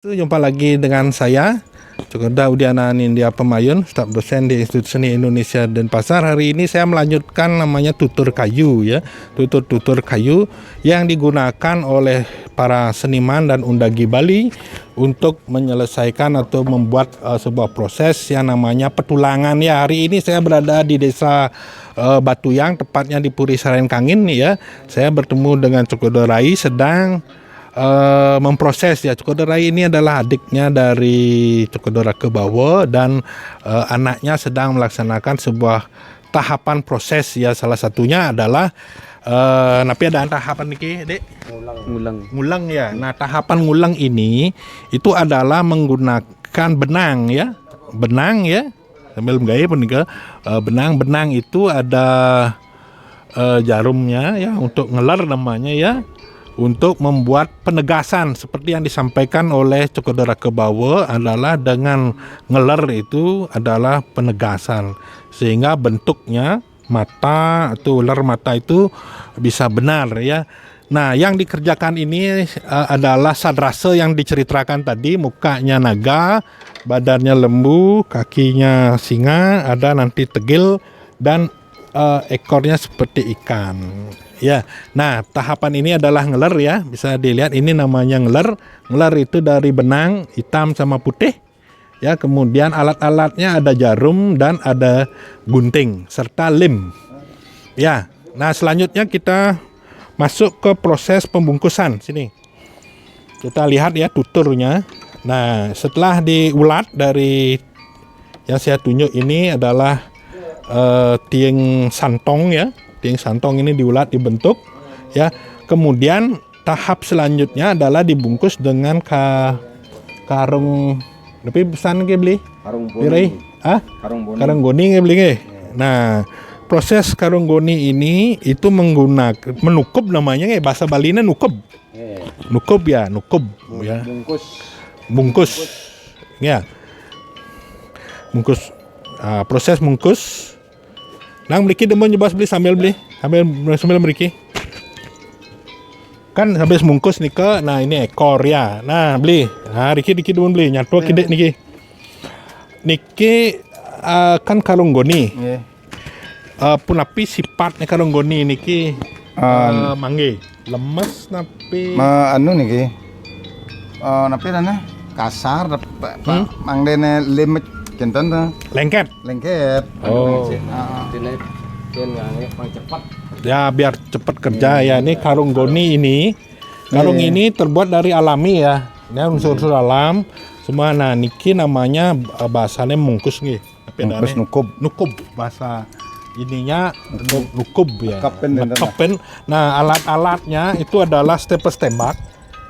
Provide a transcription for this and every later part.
Jumpa lagi dengan saya, Cokorda Udiana Nindya Pemayun, staf dosen di Institut Seni Indonesia Denpasar. Hari ini saya melanjutkan namanya tutur kayu ya, tutur kayu yang digunakan oleh para seniman dan undagi Bali untuk menyelesaikan atau membuat sebuah proses yang namanya petulangan ya. Hari ini saya berada di desa Batuyang, tepatnya di Puri Saren Kangin ya. Saya bertemu dengan Cokorda Rai sedang memproses ya. Cokorda Rai ini adalah adiknya dari Cokorda Rakebawa dan anaknya sedang melaksanakan sebuah tahapan proses ya. Salah satunya adalah tapi ada tahapan nih, Dek. Ngulang ya. Nah, tahapan ngulang ini itu adalah menggunakan benang ya. Benang ya. Sambil menggaya pun benang itu ada jarumnya ya untuk ngelar namanya ya. Untuk membuat penegasan seperti yang disampaikan oleh Cokorda Rakebawa adalah dengan ngeler itu adalah penegasan sehingga bentuknya mata atau ular mata itu bisa benar ya. Nah, yang dikerjakan ini adalah sadrasa yang diceritakan tadi, mukanya naga, badannya lembu, kakinya singa, ada nanti tegil dan ekornya seperti ikan. Ya, nah tahapan ini adalah ngeler ya, bisa dilihat ini namanya ngeler. Ngeler itu dari benang hitam sama putih. Ya, kemudian alat-alatnya ada jarum dan ada gunting serta lem. Ya, nah selanjutnya kita masuk ke proses pembungkusan sini. Kita lihat ya tuturnya. Nah, setelah diulat dari yang saya tunjuk ini adalah tieng santong ya. Tieng santong ini diulat dibentuk ya. Kemudian tahap selanjutnya adalah dibungkus dengan karung tapi pesan ke beli karung goni. Karung goni ke beli ke. Nah, proses karung goni ini itu menggunakan menukup namanya ke, bahasa Balinya nukup. Nukup ya, nukup ya. Bungkus. Ya. Bungkus. Proses bungkus. Nang beli demen coba beli sambil beli kan habis bungkus nih ke. Nah, ini ekor ya. Nah, beli. Nah, Riki demen beli nyatu kidek niki. Niki kan karung goni. Punapi sifatnya karung goni niki mangge lemes napi niki. Napi dana kasar mangdene limit kinten tuh. Lengket. Oh. Cepat. Ya biar cepat kerja ya. Ini karung goni ini. Karung ini terbuat dari alami ya. Ini unsur-unsur alam semua. Nah, niki namanya bahasanya mungkus nih. Mungkus nukub bahasa ininya nukub ya. Ngekepen. Nah, alat-alatnya itu adalah staples tembak.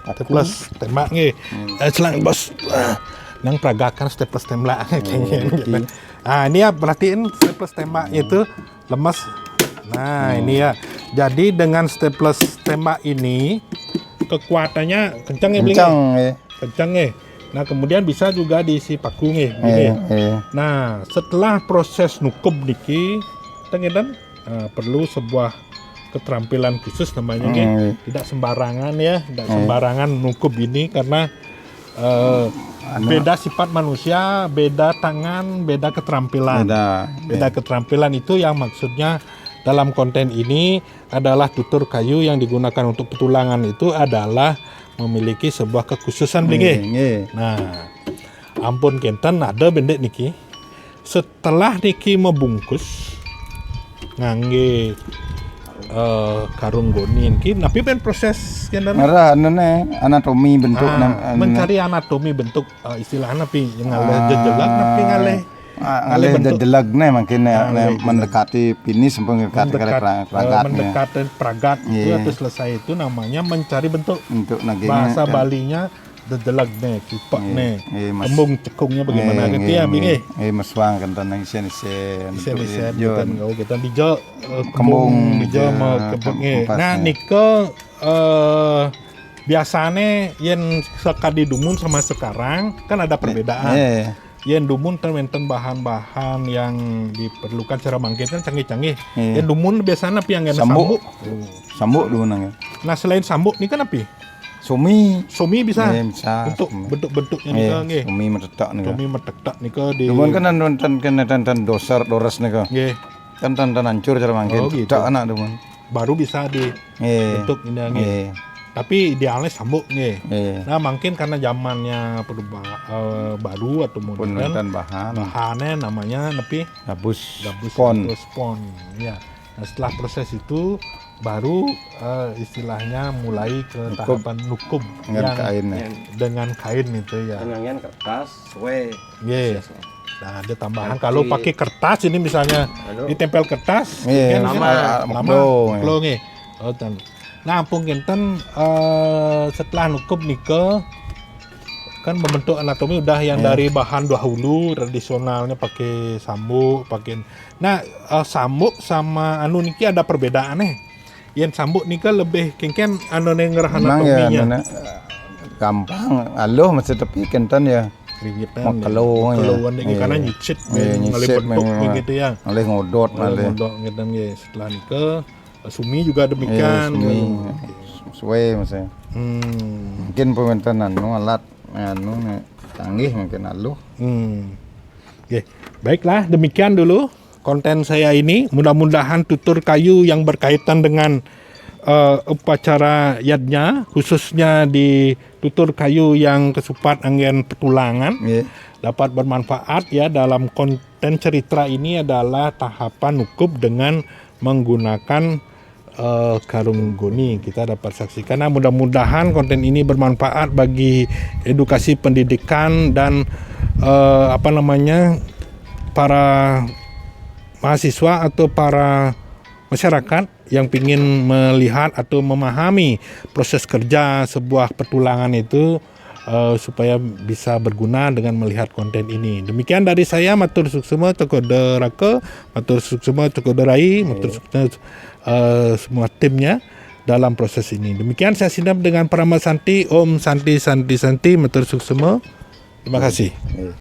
Staples tembak nih. Selang bos. Nang peragakan staples tembak gitu. Nah, ini ya perhatiin staples tembak itu lemes. Nah, ini ya. Jadi dengan staples tembak ini kekuatannya kencang ya, kencang ya. Nah, kemudian bisa juga diisi paku nih. Nah, setelah proses nukup niki, perlu sebuah keterampilan khusus namanya tidak sembarangan ya, tidak sembarangan nukup ini karena beda sifat manusia, beda tangan, beda keterampilan. Beda keterampilan itu yang maksudnya dalam konten ini adalah tutur kayu yang digunakan untuk petulangan itu adalah memiliki sebuah kekhususan niki. Nah, ampun kenten ada bendek niki. Setelah niki membungkus ngangge karung goni niki, tapi pen proses anatomi bentuk mencari anatomi bentuk istilahnya tapi ngaleh jejelak tapi ngaleh jejelaknya makin mendekati pinis sampai mendekati peragat itu atau selesai itu namanya mencari bentuk bahasa Balinya dejelaknya kipaknya kembung cekungnya bagaimana gitu ya binge meswang kenten isen kita dijo kembung dijo mau kembungnya. Nah, niko biasanya yang sekali dumun sama sekarang kan ada perbedaan. Yang dumun termenten bahan-bahan yang diperlukan secara bangkit kan canggih-canggih. Yang dumun biasanya apa yang sambuk dumun. Nah, selain sambuk ini kan apa? Sumi. Sumi bisa. Bisa. Untuk bentuk-bentuknya nika nggih. Sumi metetak nika. Sumi metek-tek nika di. Cuman kan tan dosar doras nika. Nggih. Kan tan hancur cara mangkin. Oh, gitu. Tak anak teman. Baru bisa di bentuk ini nggih. Tapi idealnya sambuk nggih. Nah, mungkin karena zamannya baru atau modern. Dan Bahannya namanya nepi gabus spon. Ya. Nah, setelah proses itu baru istilahnya mulai ke tahapan nukum dengan kain. Dengan kain itu ya. Dengan kertas, suwe. Yeah. Nah, ada tambahan kalau pakai kertas ini misalnya ditempel kertas, kan lama nggih. Nah, ampun kinten setelah nukum nika kan membentuk anatomi udah yang dari bahan dahulu tradisionalnya pakai sambuk, pakai. Nah, sambuk sama anu niki ada perbedaan nih. Yang sambuk nika lebih kengken anu ngerah anatominya. Gampang, aloh masih tapi kenten ya. Kriwitan. Keluan iki karena nyicit ngalih bentuk gitu ya. Ngalih ngodot ngodot gitu nggih. Setelah nika sumi juga demikian. Suwe maksudnya. Mungkin pemintaan alat canggih mungkin aloh. Oke. Baiklah, demikian dulu konten saya ini. Mudah-mudahan tutur kayu yang berkaitan dengan upacara yadnya, khususnya di tutur kayu yang kesupat angin petulangan, dapat bermanfaat ya. Dalam konten cerita ini adalah tahapan nukup dengan menggunakan karung goni. Kita dapat saksikan. Nah, mudah-mudahan konten ini bermanfaat bagi edukasi pendidikan dan para mahasiswa atau para masyarakat yang ingin melihat atau memahami proses kerja sebuah petulangan itu supaya bisa berguna dengan melihat konten ini. Demikian dari saya, matur suksema Cokoda Raka, matur suksema Cokoda Rai, matur suksema semua timnya dalam proses ini. Demikian saya sinap dengan Parama Santi, Om Santi Santi Santi, matur suksema. Terima kasih.